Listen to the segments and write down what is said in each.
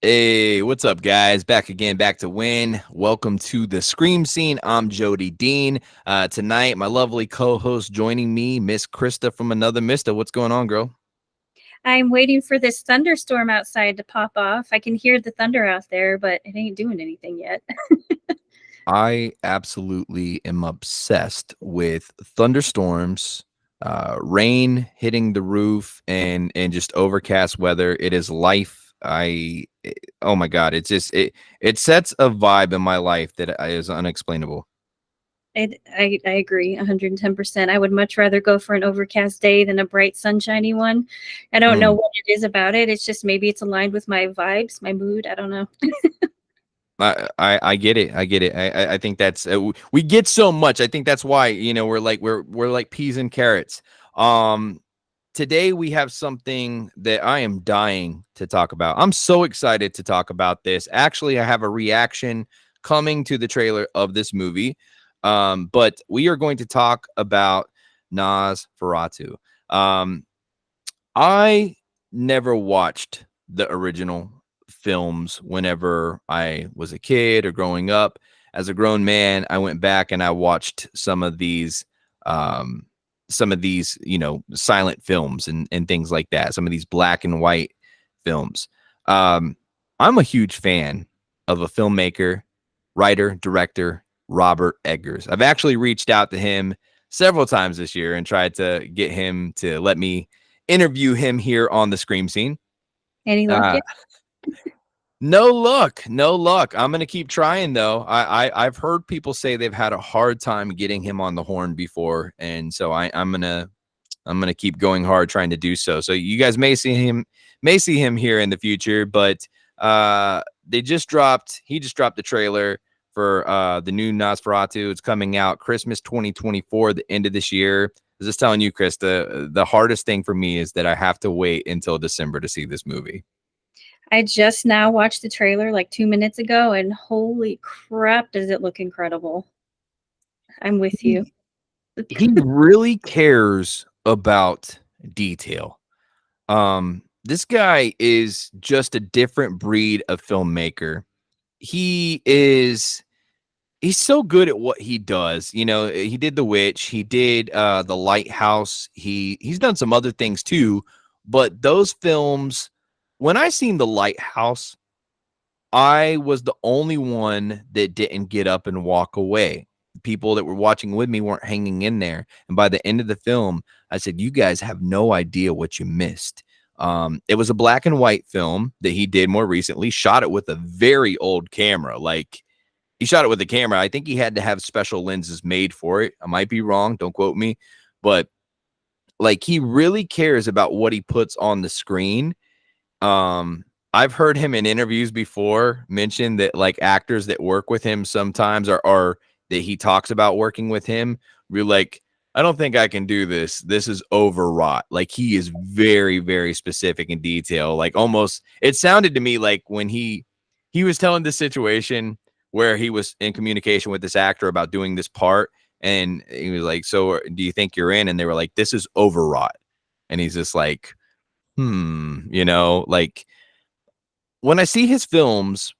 Hey, what's up, guys? Back again, back to win. Welcome to the Scream Scene. I'm Jody Dean. Tonight, my lovely co-host joining me, Miss Krista from Another Mista. What's going on, girl? I'm waiting for this thunderstorm outside to pop off. I can hear the thunder out there, but it ain't doing anything yet. I absolutely am obsessed with thunderstorms, rain hitting the roof, and just overcast weather. It is life. Oh my God, it sets a vibe in my life that is unexplainable. I agree 110%. I would much rather go for an overcast day than a bright, sunshiny one. I don't know Mm. what it is about it. It's just maybe it's aligned with my vibes, my mood. I don't know. I get it. I get it. I think that's we get so much. I think that's why we're like peas and carrots. Um, Today we have something that I am dying to talk about. I'm so excited to talk about this. Actually, I have a reaction coming to the trailer of this movie. But we are going to talk about Nosferatu. Um, I never watched the original films whenever I was a kid or growing up. As a grown man, I went back and I watched some of these, silent films and things like that, some of these black and white films. Um, I'm a huge fan of a filmmaker, writer, director, Robert Eggers. I've actually reached out to him several times this year and tried to get him to let me interview him here on the Scream Scene. Any luck Uh, yet? no luck, no luck. I'm gonna keep trying though. I've heard people say they've had a hard time getting him on the horn before, and so I'm gonna keep going hard trying to do so. So you guys may see him here in the future, but he just dropped the trailer for the new Nosferatu. It's coming out Christmas 2024, the end of this year. I was just telling you, Krista, the hardest thing for me is that I have to wait until December to see this movie. I just now watched the trailer like 2 minutes ago, and holy crap, does it look incredible! I'm with you. He really cares about detail. This guy is just a different breed of filmmaker. He's so good at what he does. He did The Witch, he did The Lighthouse. He's done some other things too, but those films, when I seen The Lighthouse, I was the only one that didn't get up and walk away. People that were watching with me weren't hanging in there. And by the end of the film, I said, "You guys have no idea what you missed." It was a black and white film that he did more recently, shot it with a very old camera. Like, he shot it with a camera. I think he had to have special lenses made for it. I might be wrong. Don't quote me. But like, he really cares about what he puts on the screen. I've heard him in interviews before mention that like actors that work with him sometimes are that he talks about working with him. We're like, I don't think I can do this. This is overwrought. Like, he is very, very specific in detail. Like, almost it sounded to me like when he was telling this situation where he was in communication with this actor about doing this part, and he was like, "So do you think you're in?" And they were like, "This is overwrought." And he's just like, like, when I see his films,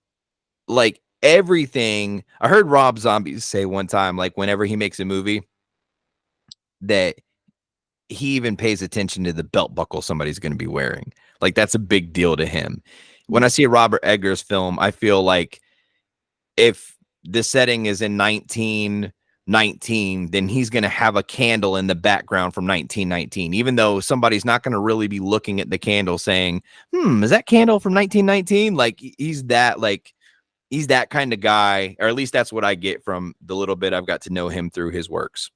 like, everything I heard Rob Zombie say one time, like, whenever he makes a movie, that he even pays attention to the belt buckle somebody's going to be wearing. Like, that's a big deal to him. When I see a Robert Eggers film, I feel like if the setting is in 1919, then he's going to have a candle in the background from 1919, even though somebody's not going to really be looking at the candle saying, is that candle from 1919? Like, he's that kind of guy, or at least that's what I get from the little bit I've got to know him through his works.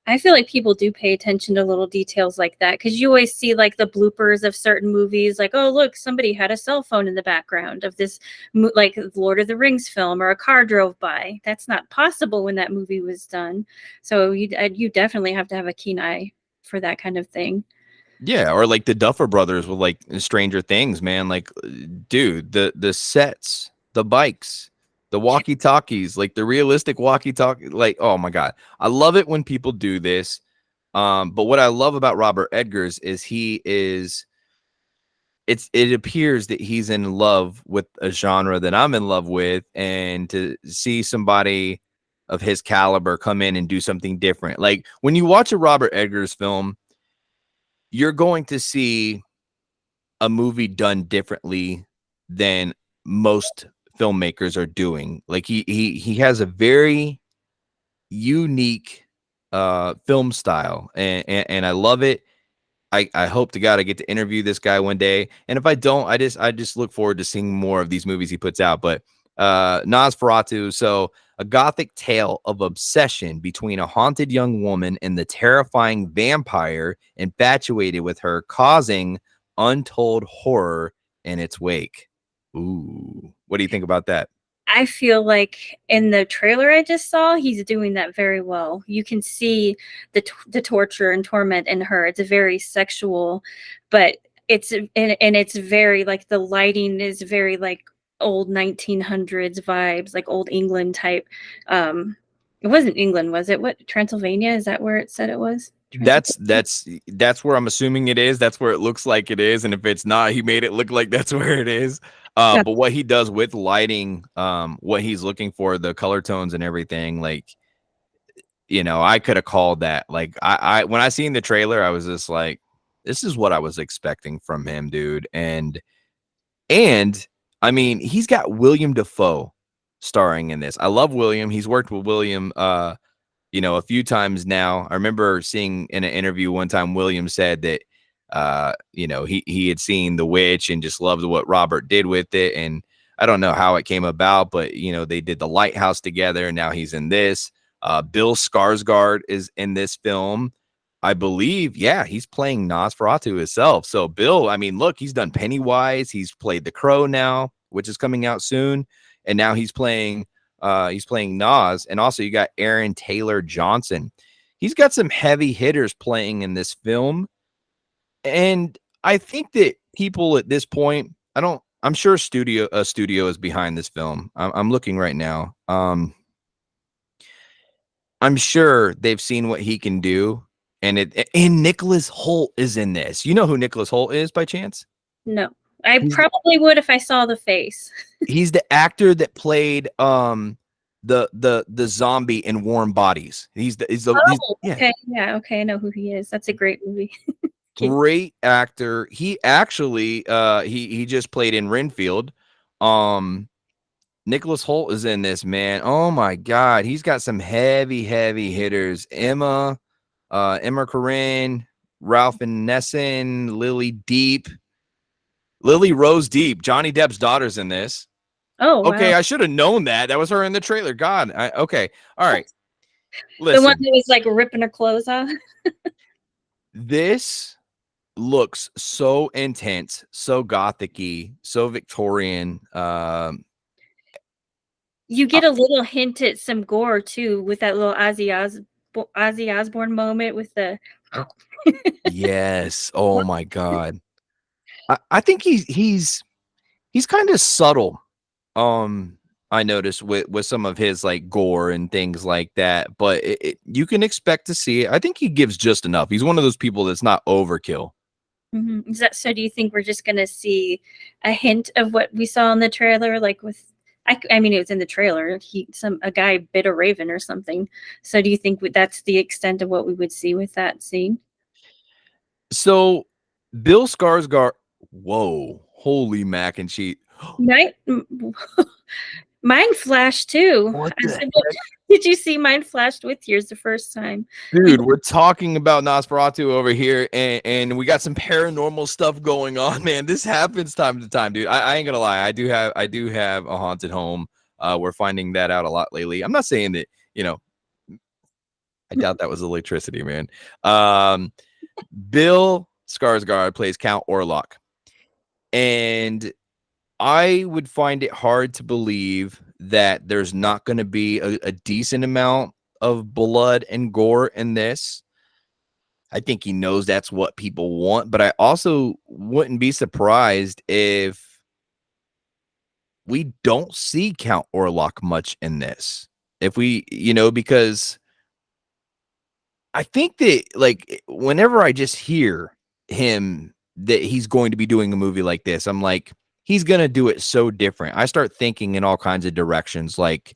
I feel like people do pay attention to little details like that because you always see like the bloopers of certain movies, like, oh, look, somebody had a cell phone in the background of this, like Lord of the Rings film, or a car drove by. That's not possible when that movie was done. So you definitely have to have a keen eye for that kind of thing. Yeah, or like the Duffer Brothers with like Stranger Things, man. Like, dude, the sets, the bikes, the walkie-talkies, like the realistic walkie-talkie, like, oh my God. I love it when people do this. But what I love about Robert Eggers is he is it appears that he's in love with a genre that I'm in love with, and to see somebody of his caliber come in and do something different. Like when you watch a Robert Eggers film, you're going to see a movie done differently than most filmmakers are doing. Like he has a very unique film style, and I love it. I hope to God I get to interview this guy one day. And if I don't, I just look forward to seeing more of these movies he puts out. But Nosferatu, so a gothic tale of obsession between a haunted young woman and the terrifying vampire infatuated with her, causing untold horror in its wake. Ooh, what do you think about that? I feel like in the trailer I just saw, he's doing that very well. You can see the torture and torment in her. It's very sexual, but and it's very like the lighting is very like old 1900s vibes, like old England type. It wasn't England, was it? What, Transylvania? Is that where it said it was? That's Transylvania. that's that's where I'm assuming it is. That's where it looks like it is. And if it's not, he made it look like that's where it is. Yeah. But what he does with lighting, what he's looking for, the color tones and everything, like, I could have called that. Like I when I seen the trailer, I was just like, this is what I was expecting from him, dude. And I mean, he's got William Dafoe starring in this. I love William. He's worked with William a few times now. I remember seeing in an interview one time William said that he had seen The Witch and just loved what Robert did with it. And I don't know how it came about, but they did The Lighthouse together, and now he's in this. Bill Skarsgård is in this film. I believe, yeah, he's playing Nosferatu himself. So Bill, I mean, look, he's done Pennywise, he's played The Crow now, which is coming out soon, and now he's playing Nas. And also you got Aaron Taylor Johnson. He's got some heavy hitters playing in this film. And I think that people at this point, I'm sure a studio is behind this film. I'm looking right now. I'm sure they've seen what he can do. And Nicholas Holt is in this. You know who Nicholas Holt is by chance? No. I He's probably would if I saw the face. he's the actor that played the zombie in Warm Bodies. He's Oh, yeah, okay. Yeah, okay. I know who he is. That's a great movie. Kid. great actor. He actually he just played in Renfield. Um Nicholas Holt is in this, man. Oh my god, he's got some heavy hitters. Emma Corrin, Ralph and Nesson, Lily Rose Deep. Johnny Depp's daughter's in this. Oh, Okay, wow. I should have known that. That was her in the trailer. God. Okay. All right. The one Listen, that was like ripping her clothes off. this looks so intense, so gothic-y, so Victorian. You Uh, get a little hint at some gore too with that little Ozzy Osbourne moment with the yes. Oh my God. I think he's kind of subtle. I noticed with some of his like gore and things like that, but you can expect to see it. I think he gives just enough. He's one of those people that's not overkill. Mhm. Is that so? Do you think we're just gonna see a hint of what we saw in the trailer? Like with, I mean, it was in the trailer. A guy bit a raven or something. So do you think that's the extent of what we would see with that scene? So Bill Skarsgård, whoa, holy mac and cheese. Mine, mine flashed too. What I the said, "What- did you see mine flashed with yours the first time?" You dude? We're talking about Nosferatu over here, and we got some paranormal stuff going on, man. This happens time to time, dude. I ain't gonna lie. I do have a haunted home. We're finding that out a lot lately. I'm not saying that, I doubt that was electricity, man. Um, Bill Skarsgård plays Count Orlok, and I would find it hard to believe that there's not going to be a decent amount of blood and gore in this. I think he knows that's what people want, but I also wouldn't be surprised if we don't see Count Orlok much in this. If because I think that like whenever I just hear him that he's going to be doing a movie like this. I'm like, he's going to do it so different. I start thinking in all kinds of directions. Like,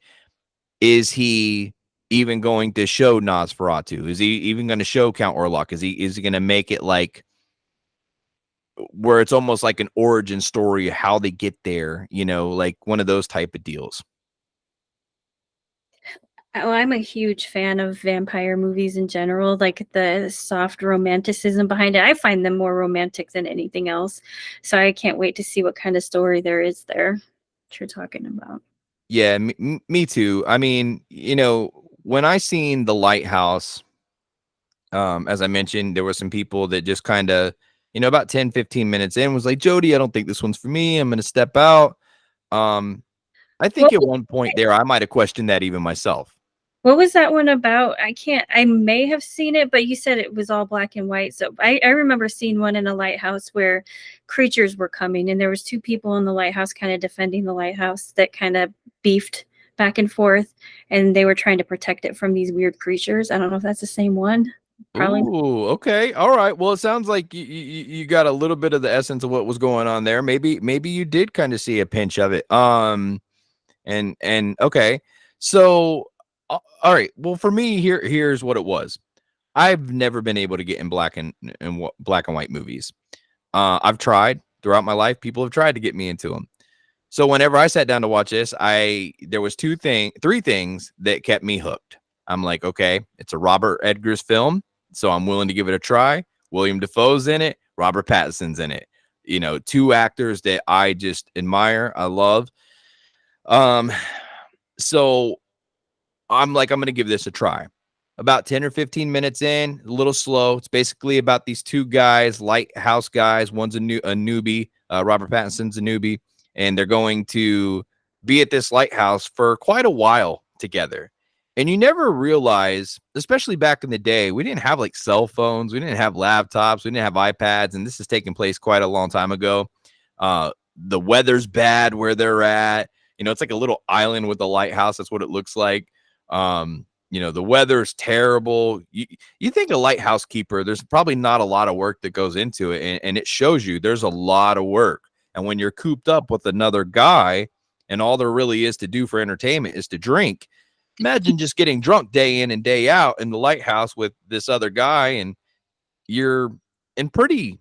is he even going to show Nosferatu? Is he even going to show Count Orlok? Is he going to make it like where it's almost like an origin story of how they get there, like one of those type of deals? Oh, I'm a huge fan of vampire movies in general, like the soft romanticism behind it. I find them more romantic than anything else. So I can't wait to see what kind of story there is there that you're talking about. Yeah, me too. I mean, when I seen The Lighthouse, as I mentioned, there were some people that just kind of, about 10, 15 minutes in was like, Jody, I don't think this one's for me. I'm going to step out. Um, I think What at one point there, I might have questioned that even myself. What was that one about? I may have seen it, but you said it was all black and white. So I remember seeing one in a lighthouse where creatures were coming and there was two people in the lighthouse kind of defending the lighthouse that kind of beefed back and forth and they were trying to protect it from these weird creatures. I don't know if that's the same one. Probably. Ooh, okay. All right. Well, it sounds like you got a little bit of the essence of what was going on there. Maybe you did kind of see a pinch of it. And okay. So all right. Well, for me here's what it was. I've never been able to get in black and white movies. I've tried throughout my life. People have tried to get me into them. So whenever I sat down to watch this, there was three things that kept me hooked. I'm like, okay, it's a Robert Edgers film, so I'm willing to give it a try. William Dafoe's in it, Robert Pattinson's in it. Two actors that I just admire, I love. Um, so I'm like, I'm gonna give this a try. About 10 or 15 minutes in, a little slow. It's basically about these two guys, lighthouse guys. One's a newbie. Robert Pattinson's a newbie, and they're going to be at this lighthouse for quite a while together. And you never realize, especially back in the day, we didn't have like cell phones, we didn't have laptops, we didn't have iPads, and this is taking place quite a long time ago. The weather's bad where they're at. It's like a little island with a lighthouse. That's what it looks like. The weather's terrible. You think a lighthouse keeper, there's probably not a lot of work that goes into it. And it shows you there's a lot of work. And when you're cooped up with another guy and all there really is to do for entertainment is to drink, imagine just getting drunk day in and day out in the lighthouse with this other guy. And you're in pretty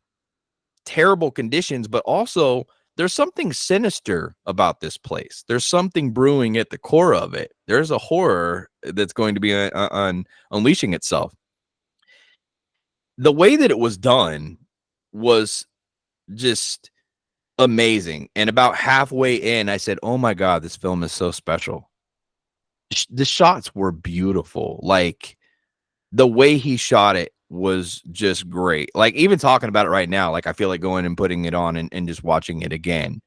terrible conditions, but also there's something sinister about this place. There's something brewing at the core of it. There's a horror that's going to be unleashing itself. The way that it was done was just amazing. And about halfway in, I said, "Oh my God, this film is so special." The shots were beautiful. Like the way he shot it was just great. Like even talking about it right now, like I feel like going and putting it on and just watching it again.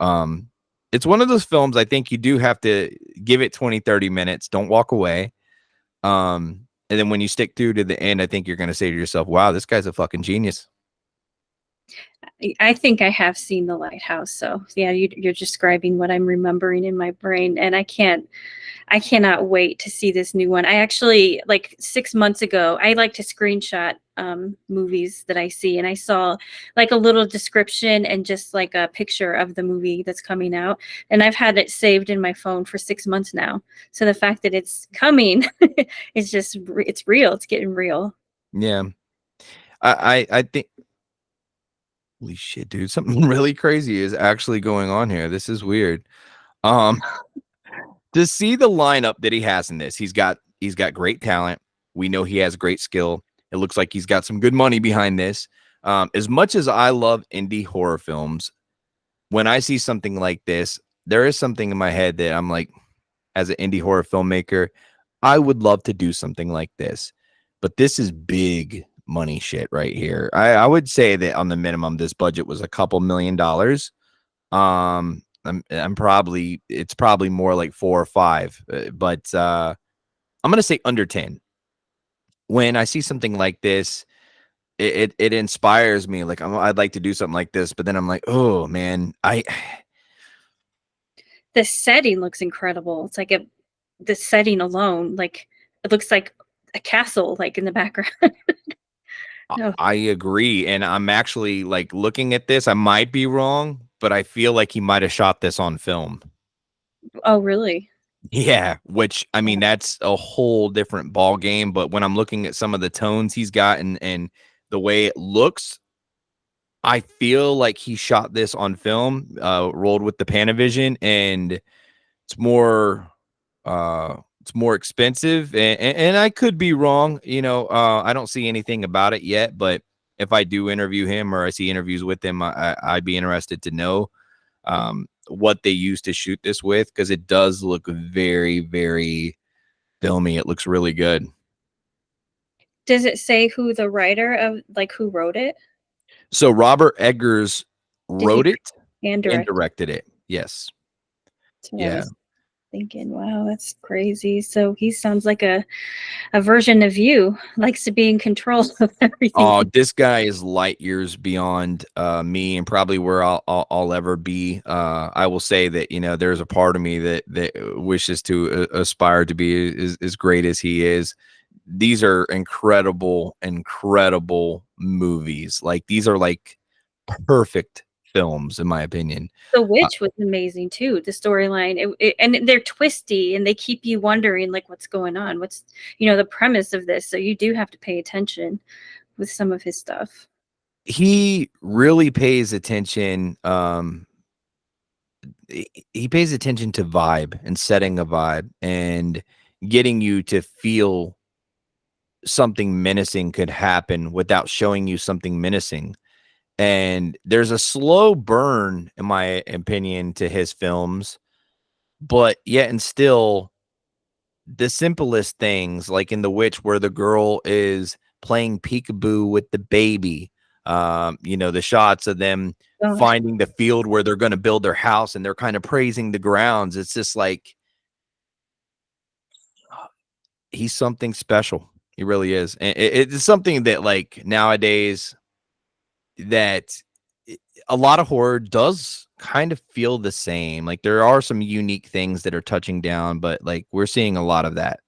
Um, it's one of those films I think you do have to give it 20, 30 minutes. Don't walk away. And then when you stick through to the end, I think you're going to say to yourself, wow, this guy's a fucking genius. I think I have seen The Lighthouse. So yeah, you're describing what I'm remembering in my brain, and I cannot wait to see this new one. I actually, like 6 months ago, I like to screenshot movies that I see, and I saw like a little description and just like a picture of the movie that's coming out, and I've had it saved in my phone for 6 months now. So the fact that it's coming, it's real. It's getting real. Yeah. I think holy shit, dude, something really crazy is actually going on here. This is weird. Um, to see the lineup that he has in this, he's got great talent. We know he has great skill. It looks like he's got some good money behind this. As much as I love indie horror films, when I see something like this, there is something in my head that I'm like, as an indie horror filmmaker, I would love to do something like this. But this is big money shit right here. I would say that on the minimum, this budget was a couple $1,000,000. It's probably more like 4 or 5, but I'm gonna say under 10. When I see something like this, it inspires me. Like I'd like to do something like this, but then I'm like, oh man, The setting looks incredible. It's like the setting alone, like it looks like a castle, like in the background. No. I agree, and I'm actually, like, looking at this, I might be wrong, but I feel like he might have shot this on film. Oh, really? Yeah, which, I mean, Wow. that's a whole different ball game, but when I'm looking at some of the tones he's got and the way it looks, I feel like he shot this on film, rolled with the Panavision, and it's more it's more expensive, and I could be wrong, I don't see anything about it yet, but if I do interview him or I see interviews with him, I'd be interested to know what they used to shoot this with because it does look very, very filmy. It looks really good. Does it say who the writer of like who wrote it? So Robert Eggers Did he wrote write it and and direct it? directed it. Yes. That's what I Yeah. was thinking. Wow, that's crazy. So he sounds like a version of you, likes to be in control of everything. Oh, this guy is light years beyond me and probably where I'll ever be. I will say that there's a part of me that wishes to aspire to be as great as he is. These are incredible, incredible movies. Like these are like perfect films, in my opinion. The Uh, Witch was amazing too. The storyline, and they're twisty, and they keep you wondering like what's going on. What's the premise of this? So you do have to pay attention with some of his stuff. he really pays attention. He pays attention to vibe and setting a vibe and getting you to feel something menacing could happen without showing you something menacing. And there's a slow burn, in my opinion, to his films, but yet and still the simplest things, like in The Witch, where the girl is playing peekaboo with the baby. The shots of them Gosh, finding the field where they're going to build their house and they're kind of praising the grounds. It's just like he's something special. He really is. And it's something that like nowadays that a lot of horror does kind of feel the same. Like there are some unique things that are touching down, but like we're seeing a lot of that.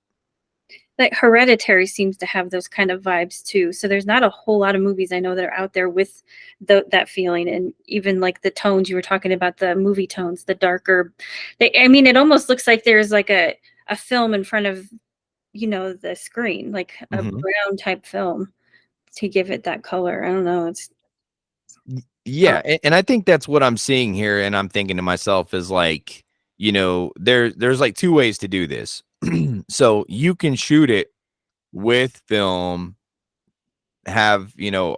like Hereditary seems to have those kind of vibes too. So there's not a whole lot of movies I know that are out there with that feeling, and even like the tones you were talking about, the movie tones, the darker. I mean, it almost looks like there's like a film in front of the screen, like a Mhm. brown type film to give it that color. I don't know. It's Yeah, and I think that's what I'm seeing here, and I'm thinking to myself is like, there's like 2 ways to do this. So, you can shoot it with film, have,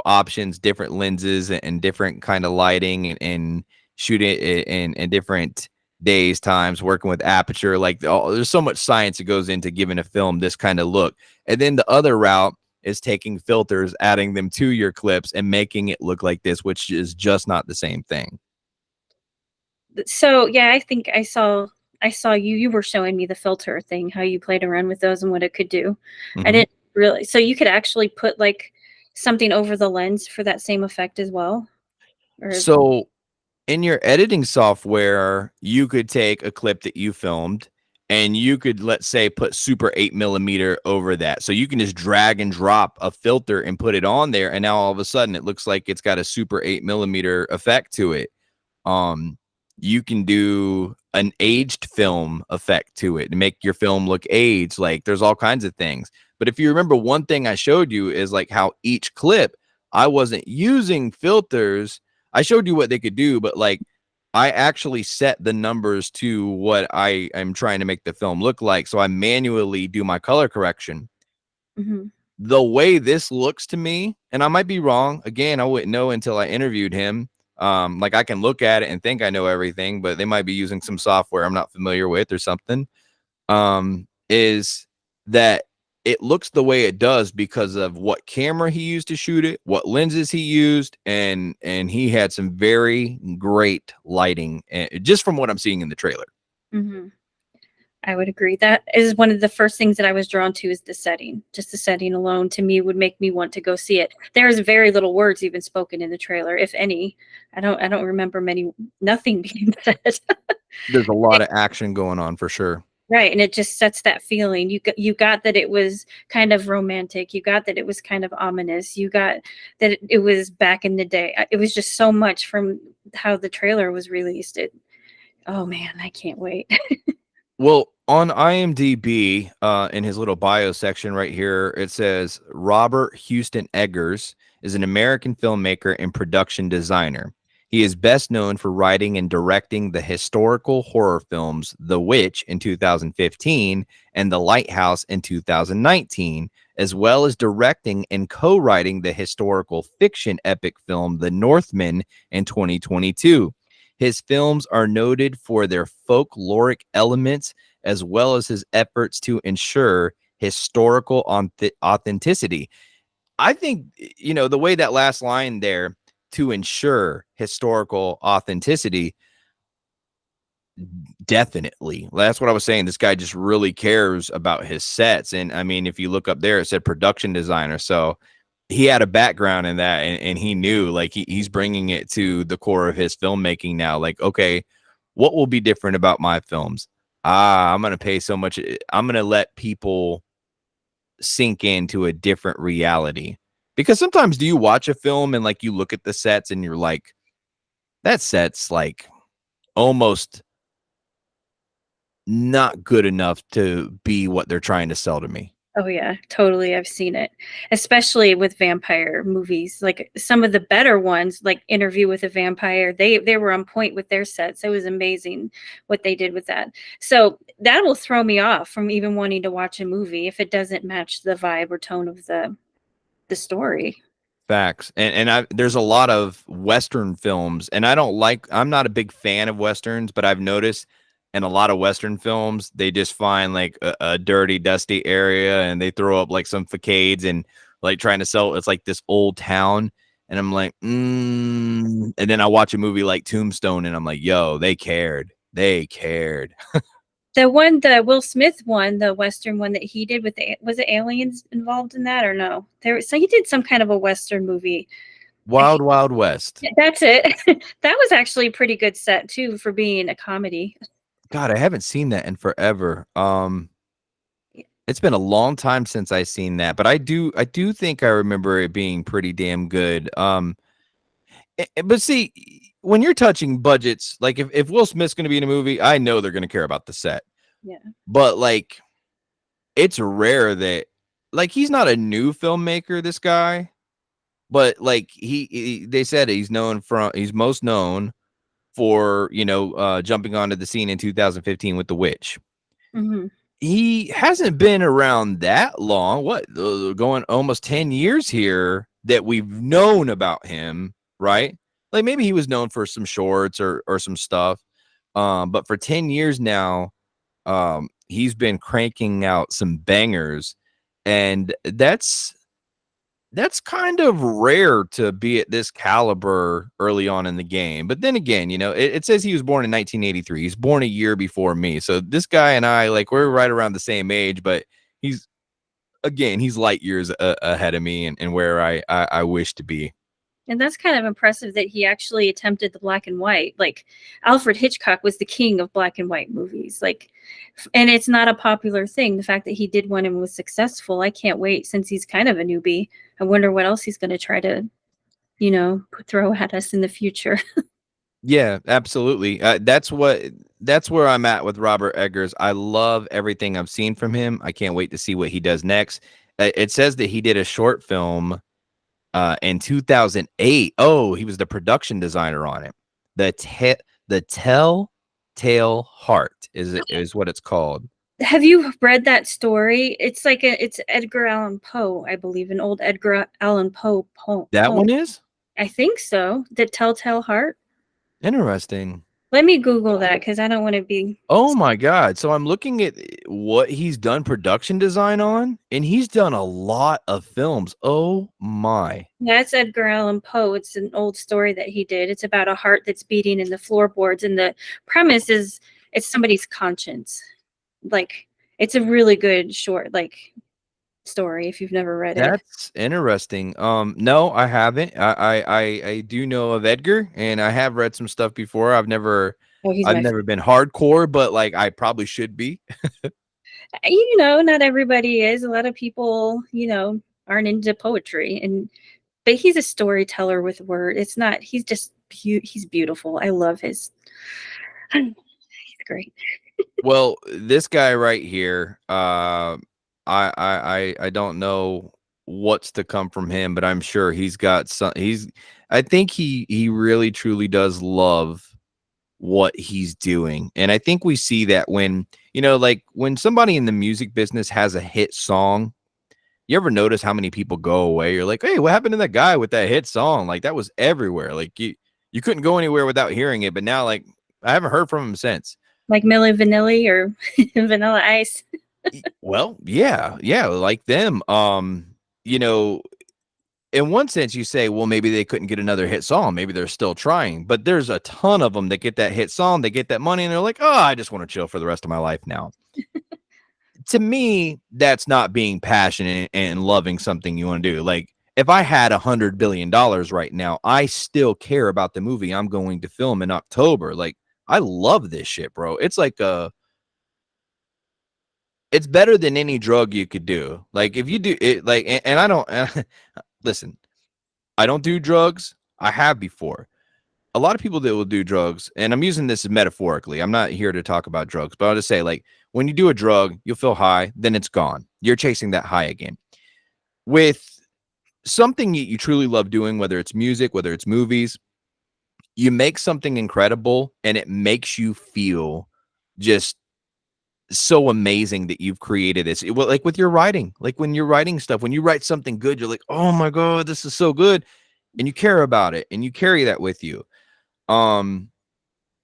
options, different lenses and different kinda lighting and shoot it in different days, times, working with aperture, like, there's so much science that goes into giving a film this kinda look, and then the other route is taking filters, adding them to your clips, and making it look like this, which is just not the same thing. so yeah, I think I saw you were showing me the filter thing, how you played around with those and what it could do. I Mhm. didn't really, so you could actually put like something over the lens for that same effect as well? Or So in your editing software, you could take a clip that you filmed and you could, let's say, put super 8 millimeter over that. So you can just drag and drop a filter and put it on there. And now all of a sudden it looks like it's got a super 8 millimeter effect to it. Um, you can do an aged film effect to it to make your film look aged. Like there's all kinds of things. But if you remember, one thing I showed you is like how each clip I wasn't using filters. I showed you what they could do, but like I actually set the numbers to what I am trying to make the film look like. So I manually do my color correction. Mhm. The way this looks to me, and I might be wrong. Again, I wouldn't know until I interviewed him. Like I can look at it and think I know everything, but they might be using some software I'm not familiar with or something. Is that it looks the way it does because of what camera he used to shoot it, what lenses he used, and he had some very great lighting, just from what I'm seeing in the trailer. Mhm. I would agree. That is one of the first things that I was drawn to is the setting. Just the setting alone to me would make me want to go see it. There's very little words even spoken in the trailer, if any. I don't remember nothing being said. There's a lot of action going on for sure. Right, and it just sets that feeling. You got that it was kind of romantic. You got that it was kind of ominous. You got that it was back in the day. It was just so much from how the trailer was released. Oh man, I can't wait. Well, on IMDb, in his little bio section right here, it says Robert Houston Eggers is an American filmmaker and production designer. He is best known for writing and directing the historical horror films The Witch in 2015 and The Lighthouse in 2019, as well as directing and co-writing the historical fiction epic film The Northman in 2022. His films are noted for their folkloric elements as well as his efforts to ensure historical authenticity. I think, the way that last line there, to ensure historical authenticity, definitely. That's what I was saying. This guy just really cares about his sets. And I mean, if you look up there, it said production designer. So he had a background in that, and he knew, like, he's bringing it to the core of his filmmaking now. Like, okay, what will be different about my films? I'm going to pay so much. I'm going to let people sink into a different reality. Because sometimes do you watch a film and like you look at the sets and you're like, that set's like almost not good enough to be what they're trying to sell to me. Oh yeah, totally. I've seen it, especially with vampire movies. Like some of the better ones, like Interview with a Vampire, they were on point with their sets. It was amazing what they did with that. So that will throw me off from even wanting to watch a movie if it doesn't match the vibe or tone of the story. Facts. And there's a lot of Western films, and I'm not a big fan of Westerns, but I've noticed in a lot of Western films, they just find like a dirty, dusty area and they throw up like some facades and like trying to sell it's like this old town. And I'm like, and then I watch a movie like Tombstone and I'm like, yo, they cared. They cared. The Will Smith one, the Western one that he did with was it aliens involved in that or no? So he did some kind of a Western movie. Wild Wild West. That's it. That was actually a pretty good set too for being a comedy. God, I haven't seen that in forever. It's been a long time since I seen that, but I do think I remember it being pretty damn good. But see, when you're touching budgets, like if Will Smith's going to be in a movie, I know they're going to care about the set. Yeah. But like, it's rare that, like, he's not a new filmmaker, this guy, but like they said he's most known for jumping onto the scene in 2015 with The Witch. Hmm. He hasn't been around that long. What, going almost 10 years here that we've known about him, right? Like maybe he was known for some shorts or some stuff. But for 10 years now, he's been cranking out some bangers, and that's kind of rare to be at this caliber early on in the game. But then again, it says he was born in 1983. He's born a year before me. So this guy and I, like, we're right around the same age, but he's light years ahead of me and where I wish to be. And that's kind of impressive that he actually attempted the black and white. Like Alfred Hitchcock was the king of black and white movies. Like, and it's not a popular thing. The fact that he did one and was successful, I can't wait since he's kind of a newbie. I wonder what else he's going to try to, throw at us in the future. Yeah, absolutely. That's where I'm at with Robert Eggers. I love everything I've seen from him. I can't wait to see what he does next. It says that he did a short film in 2008. Oh, he was the production designer on it. The Telltale Heart is what it's called. Have you read that story? It's Edgar Allan Poe, I believe, an old Edgar Allan Poe That poem. one is I think so. The Telltale Heart. interesting. Let me Google that because I don't want to be. Oh my God. So I'm looking at what he's done production design on, and he's done a lot of films. Oh my. That's Edgar Allan Poe. It's an old story that he did. It's about a heart that's beating in the floorboards, and the premise is it's somebody's conscience. Like it's a really good short story if you've never read it. That's interesting. No, I haven't. I do know of Edgar, and I have read some stuff before. I've never Oh, he's I've my never been hardcore, but like I probably should be. not everybody is. A lot of people, aren't into poetry, and but he's a storyteller with word. It's not. He's just he's beautiful. I love his. He's great. Well, this guy right here, I don't know what's to come from him, but I'm sure he's got some. I think he really truly does love what he's doing, and I think we see that when like when somebody in the music business has a hit song. You ever notice how many people go away? You're like, hey, what happened to that guy with that hit song? Like that was everywhere. Like you couldn't go anywhere without hearing it. But now, like I haven't heard from him since. Like Milli Vanilli or Vanilla Ice. Well, yeah, like them. You know, in one sense, you say, well, maybe they couldn't get another hit song. Maybe they're still trying. But there's a ton of them that get that hit song, they get that money, and they're like, oh, I just want to chill for the rest of my life now. To me, that's not being passionate and loving something you want to do. Like, if I had $100 billion right now, I still care about the movie I'm going to film in October. Like, I love this shit, bro. It's like it's better than any drug you could do. Like, if you do it, like, and I don't listen, I don't do drugs. I have before. A lot of people that will do drugs, and I'm using this metaphorically. I'm not here to talk about drugs, but I'll just say, like, when you do a drug, you'll feel high, then it's gone. You're chasing that high again. With something you truly love doing, whether it's music, whether it's movies, you make something incredible and it makes you feel just so amazing that you've created this. Well, like with your writing, like when you're writing stuff, when you write something good, you're like, oh my God, this is so good. And you care about it and you carry that with you. Um,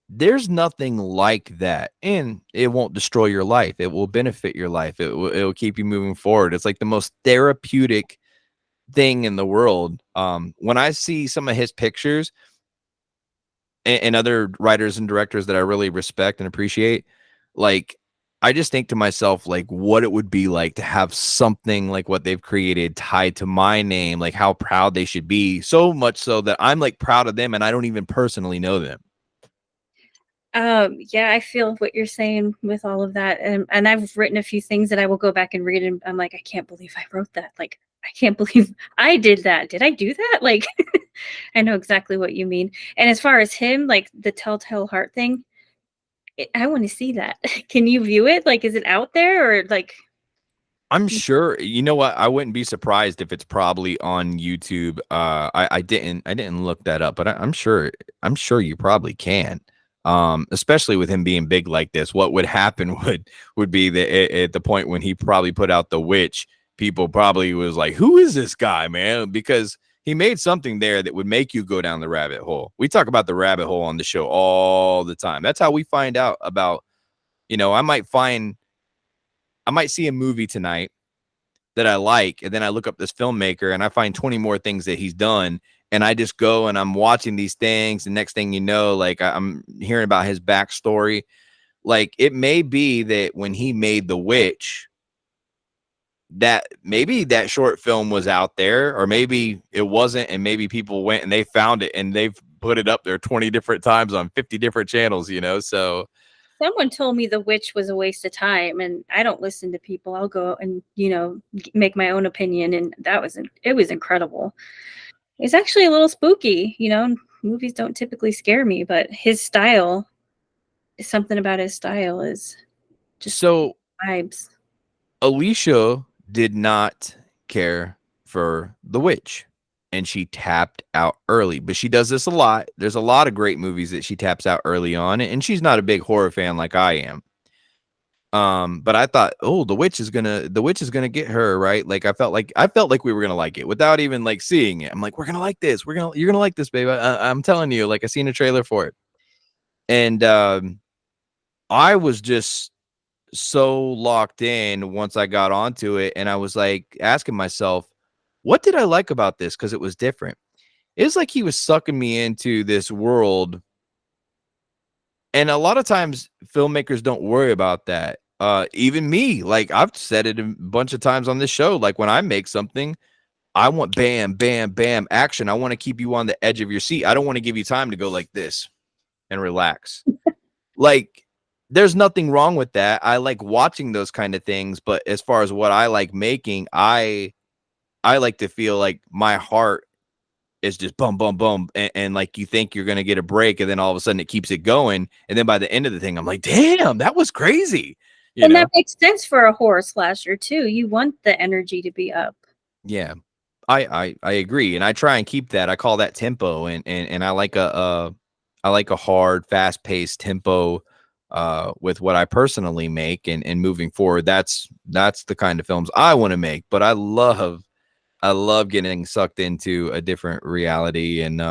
There's nothing like that, and it won't destroy your life. It will benefit your life. It will keep you moving forward. It's like the most therapeutic thing in the world. When I see some of his pictures and other writers and directors that I really respect and appreciate, like I just think to myself, like, what it would be like to have something like what they've created tied to my name, like how proud they should be. So much so that I'm like proud of them and I don't even personally know them. Yeah, I feel what you're saying with all of that, and I've written a few things that I will go back and read, and I'm like, I can't believe I wrote that. Like, I can't believe I did that. Did I do that? Like, I know exactly what you mean. And as far as him, like the Telltale Heart thing, I want to see that. Can you view it? Like, is it out there or like? I'm sure. You know what? I wouldn't be surprised if it's probably on YouTube. I didn't look that up, but I'm sure you probably can. Especially with him being big like this, what would happen would be that at the point when he probably put out The Witch, people probably was like, "Who is this guy, man?" Because he made something there that would make you go down the rabbit hole. We talk about the rabbit hole on the show all the time. That's how we find out about. I might see a movie tonight that I like, and then I look up this filmmaker and I find 20 more things that he's done. And I just go and I'm watching these things. And next thing you know, like I'm hearing about his backstory. Like it may be that when he made The Witch, that maybe that short film was out there, or maybe it wasn't. And maybe people went and they found it and they've put it up there 20 different times on 50 different channels. So Someone told me The Witch was a waste of time, and I don't listen to people. I'll go and make my own opinion, and it was incredible. It's actually a little spooky. Movies don't typically scare me, but his style, something about his style is just so vibes. Alicia did not care for The Witch and she tapped out early, but she does this a lot. There's a lot of great movies that she taps out early on, and she's not a big horror fan like I am. But I thought, oh, the witch is gonna get her, right? Like I felt like we were gonna like it without even like seeing it. I'm like, we're gonna like this. You're gonna like this, babe. I'm telling you, like I seen a trailer for it. And I was just so locked in once I got onto it, and I was like asking myself, what did I like about this? Because it was different. It's like he was sucking me into this world, and a lot of times filmmakers don't worry about that. Even me, like I've said it a bunch of times on this show. Like when I make something, I want bam, bam, bam action. I want to keep you on the edge of your seat. I don't want to give you time to go like this and relax. like there's nothing wrong with that. I like watching those kind of things, but as far as what I like making, I like to feel like my heart is just boom, boom, boom, and like you think you're gonna get a break, and then all of a sudden it keeps it going, and then by the end of the thing, I'm like, damn, that was crazy, you And that know? makes sense for a horror slasher too. You want the energy to be up. Yeah, I agree, and I try and keep that. I call that tempo, and I like a hard, fast paced tempo with what I personally make, and moving forward, that's the kind of films I want to make. But I love getting sucked into a different reality, and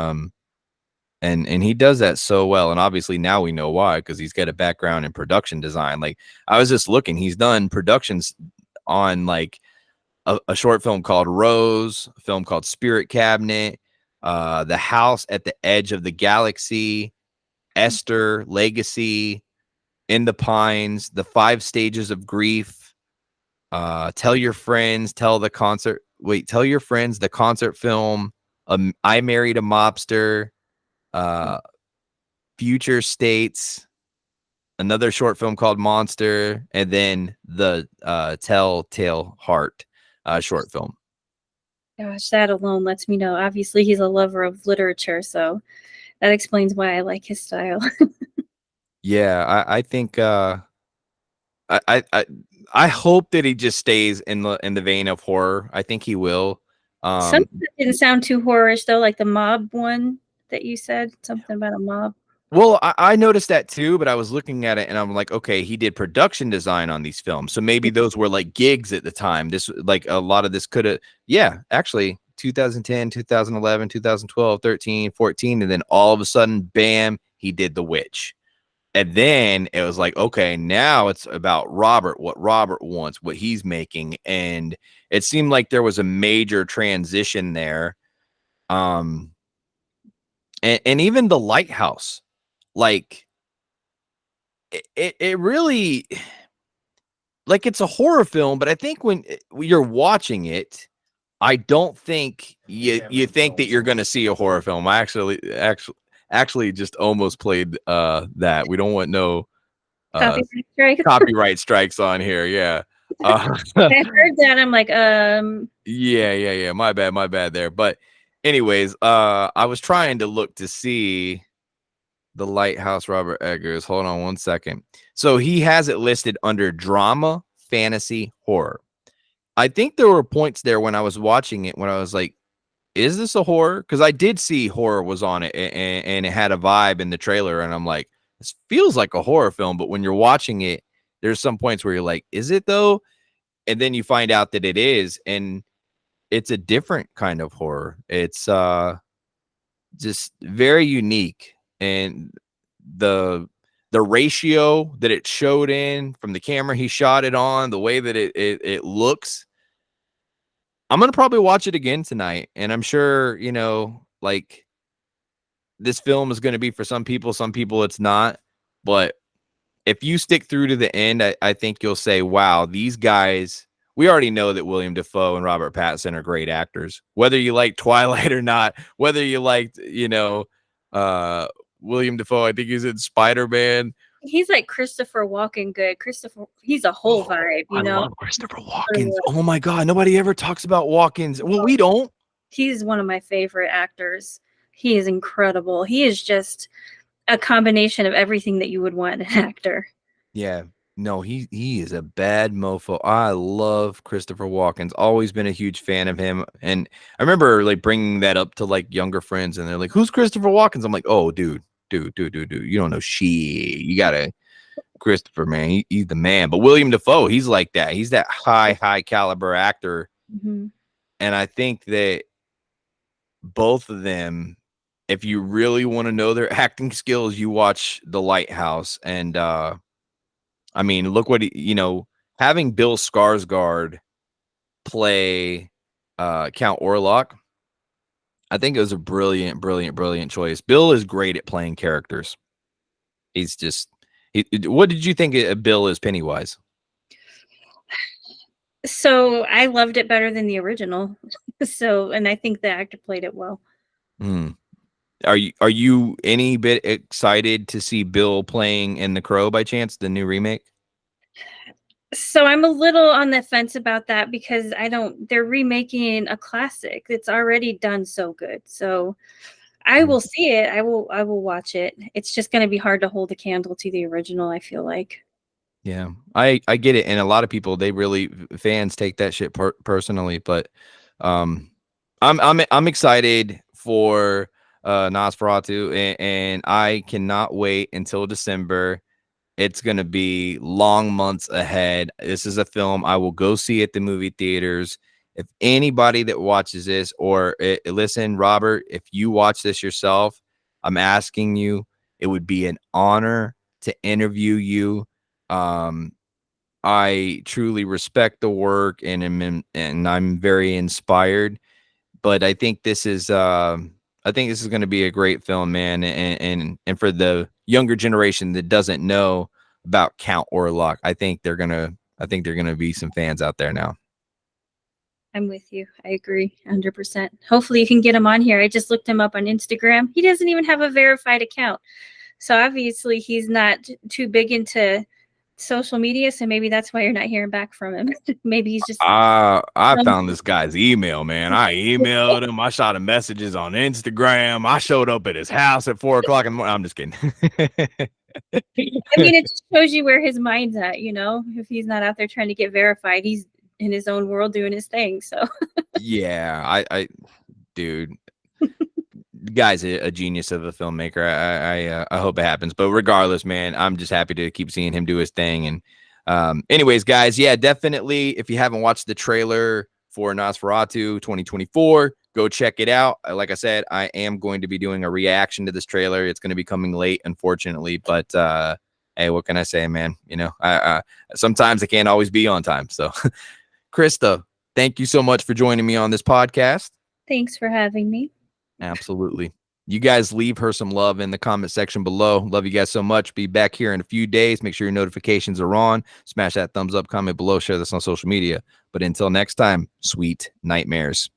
he does that so well. And obviously now we know why, because he's got a background in production design. Like I was just looking, he's done productions on like a short film called Rose, a film called Spirit Cabinet, The House at the Edge of the Galaxy, Esther, Legacy, In the Pines, The Five Stages of Grief, Tell Your Friends, Tell Your Friends, the concert film, I Married a Mobster, uh, Future States, another short film called Monster, and then the Telltale Heart short film. Gosh, that alone lets me know. Obviously, he's a lover of literature, so that explains why I like his style. Yeah, I think I, I I I hope that he just stays in the vein of horror. I think he will. Some Um, of it didn't sound too horrorish though, like the mob one that you said, something about a mob. well, I noticed that too, but I was looking at it and I'm like, okay, he did production design on these films, so maybe those were like gigs at the time. This like a lot of this could have, yeah, actually 2010, 2011, 2012, 13, 14, and then all of a sudden, bam, he did The Witch. And then it was like, okay, now it's about Robert, what Robert wants, what he's making. And it seemed like there was a major transition there. Um, and even The Lighthouse, like it really like it's a horror film, but I think when you're watching it, I don't think you think that you're gonna see a horror film. I actually just almost played that. We don't want no uh Copyright strike. copyright strikes on here. Yeah. Uh, I heard that. I'm like, yeah. My bad there. But anyways, I was trying to look to see the Lighthouse Robert Eggers. Hold on one second. So he has it listed under drama, fantasy, horror. I think there were points there when I was watching it when I was like, is this a horror? Because I did see horror was on it and it had a vibe in the trailer. And I'm like, this feels like a horror film. But when you're watching it, there's some points where you're like, is it though? And then you find out that it is. And it's a different kind of horror. It's just very unique. And the the ratio that it showed in from the camera he shot it on, the way that it looks, I'm gonna probably watch it again tonight, and I'm sure like this film is gonna be for some people it's not, but if you stick through to the end, I think you'll say, "Wow, these guys." We already know that William Dafoe and Robert Pattinson are great actors, whether you like Twilight or not, whether you liked, uh, William Dafoe. I think he's in Spider Man. he's like Christopher Walken good. Christopher, he's a whole Oh, vibe, I you know. love Christopher Walken. Oh my god, nobody ever talks about Walkens. Well, we don't. He's one of my favorite actors. He is incredible. He is just a combination of everything that you would want in an actor. Yeah. No, he is a bad mofo. I love Christopher Walken's. Always been a huge fan of him. And I remember like bringing that up to like younger friends and they're like, "Who's Christopher Walken's?" I'm like, "Oh, dude. You don't know shit. You got to Christopher, man. He's the man." But William Dafoe, he's like that. He's that high caliber actor. Mhm. And I think that both of them, if you really want to know their acting skills, you watch The Lighthouse. And I mean, look what having Bill Skarsgård play Count Orlok. I think it was a brilliant choice. Bill is great at playing characters. He's just what did you think of Bill as Pennywise? So I loved it better than the original. So, and I think the actor played it well. Hmm. Are you any bit excited to see Bill playing in The Crow by chance, the new remake? So I'm a little on the fence about that because I don't they're remaking a classic. It's already done so good. So I Mm. will see it. I will watch it. It's just going to be hard to hold a candle to the original, I feel like. Yeah, I get it, and a lot of people they really fans take that shit personally, but um, I'm excited for Nosferatu, and I cannot wait until December. It's gonna be long months ahead. This is a film I will go see at the movie theaters. If anybody that watches this, or listen, Robert, if you watch this yourself, I'm asking you. It would be an honor to interview you. Um, I truly respect the work, and and I'm very inspired. But I think this is going to be a great film, man. And for the younger generation that doesn't know about Count Orlok, I think they're gonna be some fans out there now. I'm with you. I agree 100%. Hopefully you can get him on here. I just looked him up on Instagram. He doesn't even have a verified account. So obviously he's not too big into social media, so maybe that's why you're not hearing back from him. Maybe he's just I found this guy's email, man. I emailed him. I shot him messages on Instagram. I showed up at his house at 4 o'clock in the morning. I'm just kidding. I mean, it just shows you where his mind's at, you know. If he's not out there trying to get verified, he's in his own world doing his thing. So Yeah, dude, the guy's a genius of a filmmaker. I hope it happens. But regardless, man, I'm just happy to keep seeing him do his thing. And anyways, guys, yeah, definitely. If you haven't watched the trailer for Nosferatu 2024, go check it out. Like I said, I am going to be doing a reaction to this trailer. It's going to be coming late, unfortunately. But hey, what can I say, man? You know, I sometimes I can't always be on time. So, Krista, thank you so much for joining me on this podcast. thanks for having me. Absolutely. You guys leave her some love in the comment section below. Love you guys so much. Be back here in a few days. Make sure your notifications are on. Smash that thumbs up, comment below, share this on social media. But until next time, sweet nightmares.